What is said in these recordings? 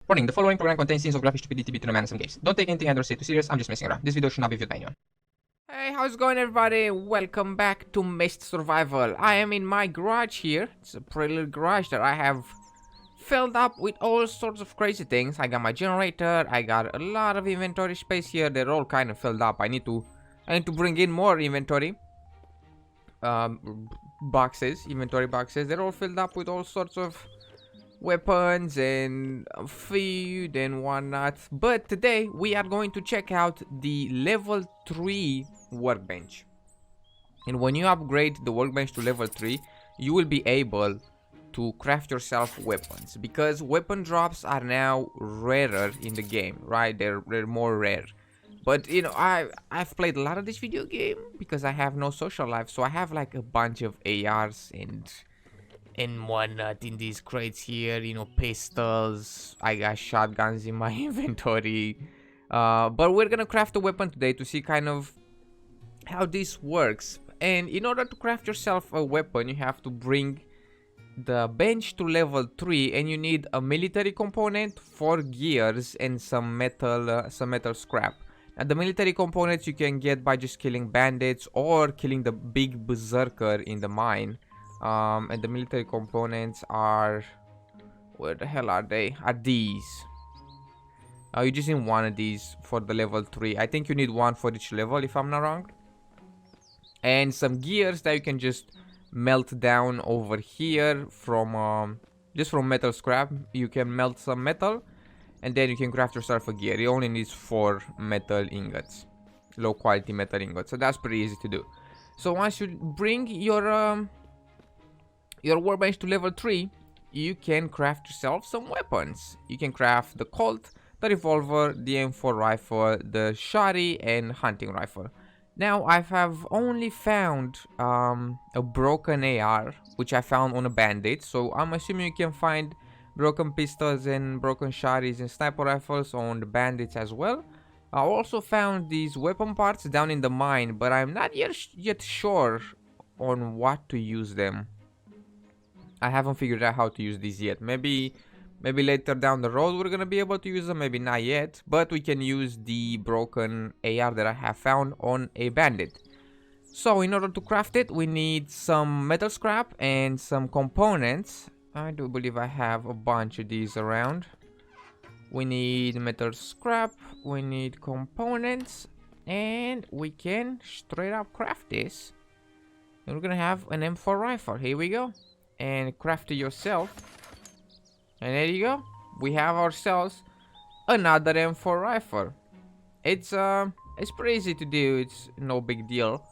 Warning, the following program contains scenes of graphic stupidity between a man and some gays. Don't take anything I don't say too serious, I'm just messing around. This video should not be viewed by anyone. Hey, how's it going, everybody? Welcome back to Mist Survival. I am in my garage here. It's a pretty little garage that I have filled up with all sorts of crazy things. I got my generator, I got a lot of inventory space here. They're all kind of filled up. I need to bring in more inventory inventory boxes. They're all filled up with all sorts of weapons and food and whatnot. But today we are going to check out the level 3 workbench. And when you upgrade the workbench to level 3, you will be able to craft yourself weapons, because weapon drops are now rarer in the game, right? They're more rare. But you know, I've played a lot of this video game because I have no social life, so I have like a bunch of ARs and whatnot in these crates here, you know, pistols. I got shotguns in my inventory. But we're gonna craft a weapon today to see kind of how this works. And in order to craft yourself a weapon, you have to bring the bench to level 3, and you need a military component, 4 gears, and some metal scrap. Now the military components you can get by just killing bandits or killing the big berserker in the mine. And the military components are, where the hell are they? Are these. You just need one of these for the level 3. I think you need one for each level, if I'm not wrong. And some gears that you can just melt down over here from just from metal scrap. You can melt some metal and then you can craft yourself a gear. You only need 4 metal ingots, low quality metal ingots, so that's pretty easy to do. So once you bring your workbench to level 3, you can craft yourself some weapons. You can craft the Colt, the revolver, the M4 rifle, the shotty, and hunting rifle. Now I have only found a broken AR, which I found on a bandit, so I'm assuming you can find broken pistols and broken shotties and sniper rifles on the bandits as well. I also found these weapon parts down in the mine, but I'm not yet sure on what to use them. I haven't figured out how to use these yet. Maybe later down the road we're gonna be able to use them, maybe not yet. But we can use the broken AR that I have found on a bandit. So in order to craft it, we need some metal scrap and some components. I do believe I have a bunch of these around. We need metal scrap, we need components, and we can straight up craft this. And we're gonna have an M4 rifle. Here we go. And craft it yourself. And there you go. We have ourselves another M4 rifle. It's pretty easy to do. It's no big deal.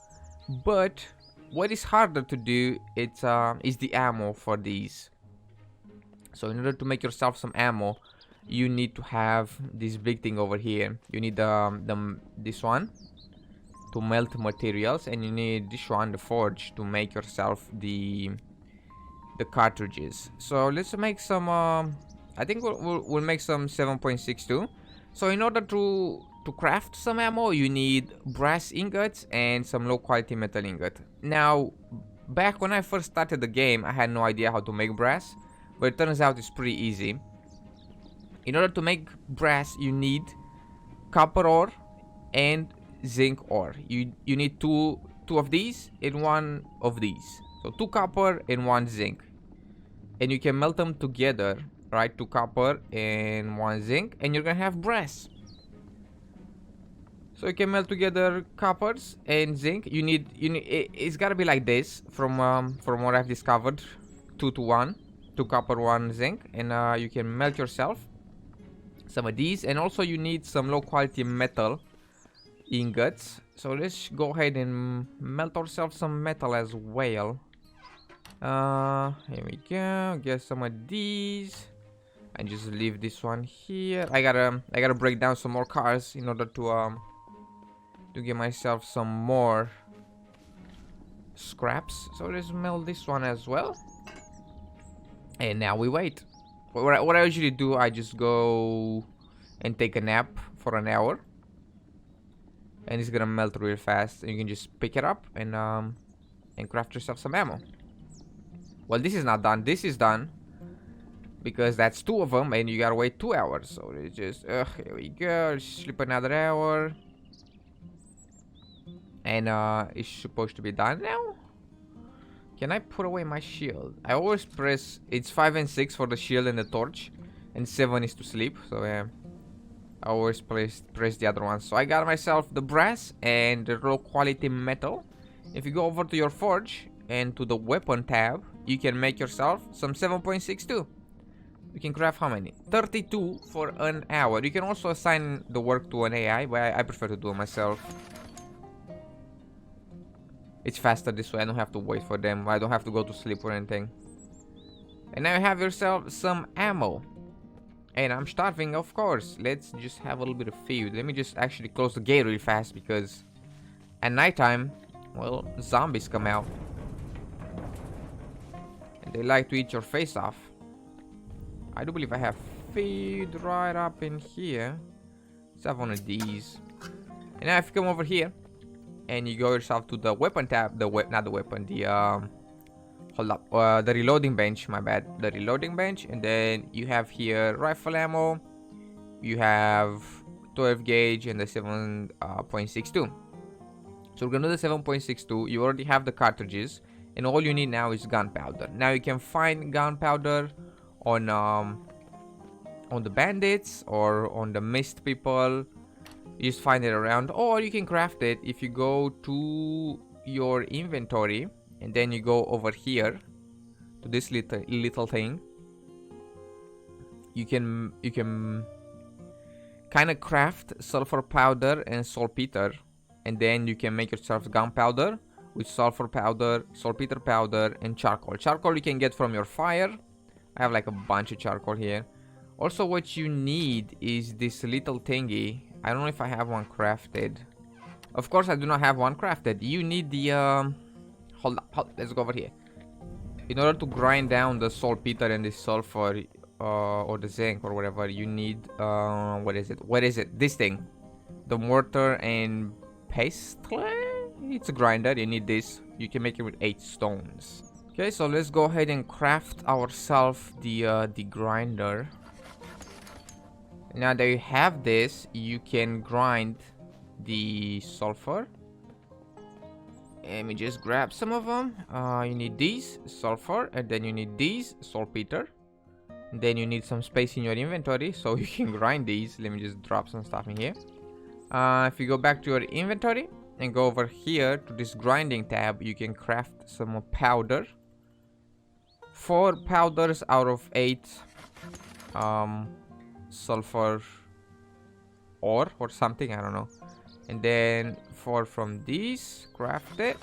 But what is harder to do is the ammo for these. So in order to make yourself some ammo, you need to have this big thing over here. You need this one to melt materials, and you need this one, the forge, to make yourself the cartridges. So let's make some I think we'll make some 7.62. so in order to craft some ammo, you need brass ingots and some low quality metal ingot. Now back when I first started the game, I had no idea how to make brass, but it turns out it's pretty easy. In order to make brass, you need copper ore and zinc ore. You need two of these and one of these. So 2 copper and 1 zinc. And you can melt them together, right? 2 copper and 1 zinc, and you're gonna have brass. So you can melt together coppers and zinc. You need it's gotta be like this from what I've discovered. 2 to 1. 2 copper, 1 zinc, and you can melt yourself some of these. And also you need some low quality metal ingots. So let's go ahead and melt ourselves some metal as well. Here we go. Get some of these and just leave this one here. I gotta break down some more cars in order to get myself some more scraps. So let's melt this one as well. And now we wait. What I usually do, I just go and take a nap for an hour, and it's gonna melt real fast, and you can just pick it up and craft yourself some ammo. Well, this is not done. This is done. because that's 2 of them and you gotta wait 2 hours. So it's just here we go, sleep another hour, and it's supposed to be done now. Can I put away my shield? I always press, it's 5 and 6 for the shield and the torch, and 7 is to sleep. So yeah, I always press the other one. So I got myself the brass and the low quality metal. If you go over to your forge and to the weapon tab, you can make yourself some 7.62. You can craft how many? 32 for an hour. You can also assign the work to an AI, but I prefer to do it myself. It's faster this way. I don't have to wait for them. I don't have to go to sleep or anything. And now you have yourself some ammo. And I'm starving, of course. Let's just have a little bit of food. Let me just actually close the gate really fast, because at nighttime, well, zombies come out. And they like to eat your face off. I do believe I have food right up in here. Let's have one of these. And now if you come over here and you go yourself to the weapon tab, not the weapon, the hold up, the reloading bench, my bad, the reloading bench, and then you have here rifle ammo, you have 12 gauge and the 7.62. So we're gonna do the 7.62. You already have the cartridges, and all you need now is gunpowder. Now you can find gunpowder on the bandits or on the mist people. You just find it around, or you can craft it if you go to your inventory and then you go over here to this little thing. You can kind of craft sulfur powder and saltpeter, and then you can make yourself gunpowder with sulfur powder, saltpeter powder, and charcoal. Charcoal you can get from your fire. I have like a bunch of charcoal here. Also, what you need is this little thingy. I don't know if I have one crafted. Of course, I do not have one crafted. You need the hold up, let's go over here. In order to grind down the saltpeter and the sulfur, or the zinc or whatever, you need what is it? This thing, the mortar and pestle. It's a grinder. You need this. You can make it with 8 stones. Okay, so let's go ahead and craft ourselves the grinder. Now that you have this, you can grind the sulfur. Let me just grab some of them. You need these, sulfur, and then you need these, saltpeter. And then you need some space in your inventory, so you can grind these. Let me just drop some stuff in here. If you go back to your inventory and go over here to this grinding tab, you can craft some powder. 4 powders out of 8 sulfur ore or something, I don't know. And then 4 from these, craft it.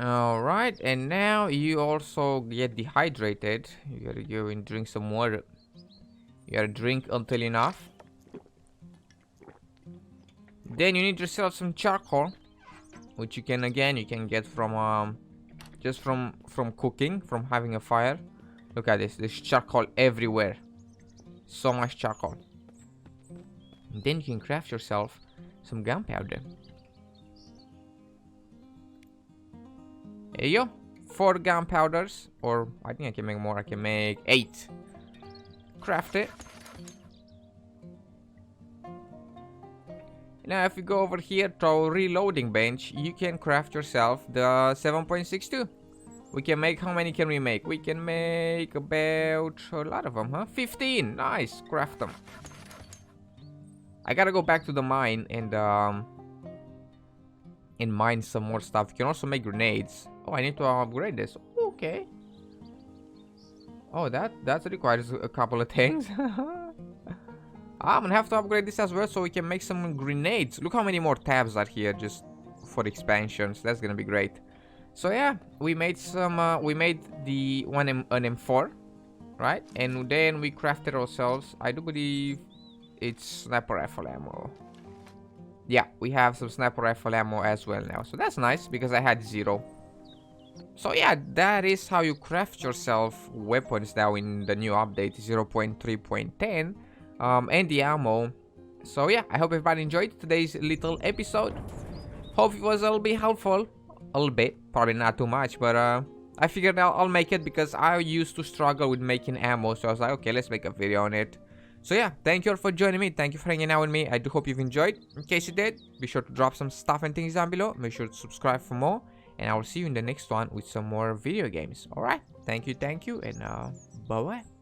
Alright, and now you also get dehydrated. You gotta go and drink some water. You gotta drink until enough. Then you need yourself some charcoal, which you can get from just from cooking, from having a fire. Look at this, there's charcoal everywhere. So much charcoal. And then you can craft yourself some gunpowder. There you go. 4 gunpowders, or I think I can make more. I can make 8. Craft it. Now if you go over here to our reloading bench, you can craft yourself the 7.62. We can make, how many can we make? We can make about a lot of them, huh? 15. Nice. Craft them. I gotta go back to the mine and mine some more stuff. You can also make grenades. Oh, I need to upgrade this. Okay. Oh, that requires a couple of things. I'm gonna have to upgrade this as well so we can make some grenades. Look how many more tabs are here just for expansions. That's gonna be great. So yeah, we made some. We made the an M4, right? And then we crafted ourselves. I do believe it's sniper rifle ammo. Yeah, we have some sniper rifle ammo as well now. So that's nice because I had 0. So yeah, that is how you craft yourself weapons now in the new update 0.3.10. And the ammo. So yeah, I hope everybody enjoyed today's little episode. Hope it was a little bit helpful. A little bit. Probably not too much, but I figured I'll make it because I used to struggle with making ammo. So I was like, okay, let's make a video on it. So yeah, thank you all for joining me. Thank you for hanging out with me. I do hope you've enjoyed. In case you did, be sure to drop some stuff and things down below. Make sure to subscribe for more. And I will see you in the next one with some more video games. Alright, thank you, and bye-bye.